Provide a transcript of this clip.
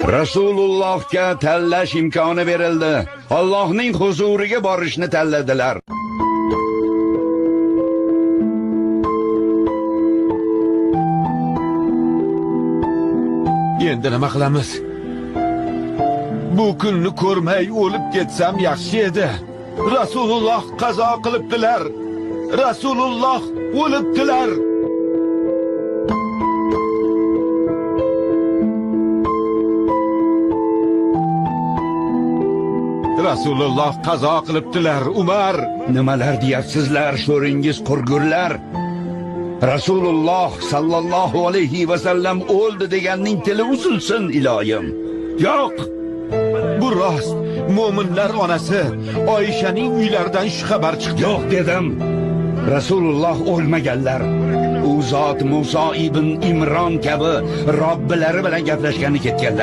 Rasulullohga tanlash imkoni berildi. Allohning huzuriga borishni tanladilar. Endi nima qilamiz? Bu kunni ko'rmay o'lib ketsam yaxshi edi. Rasululloh qazo qilibdilar. Rasululloh o'libdilar. Rasululloh qazo qilibdilar, Umar. Nimalar deyapsizlar, sho'ringiz qurgurlar? Rasululloh sallallohu alayhi va sallam o'ldi deganning tili uzilsin iloyim. Yo'q. Bu rost. Mo'minlar onasi Oyshaning uylaridan shu xabar chiqdi. Yo'q dedim. Rasululloh o'lmaganlar. U zot Muso ibn Imron kabi Robbilari bilan gaplashgani ketganlar.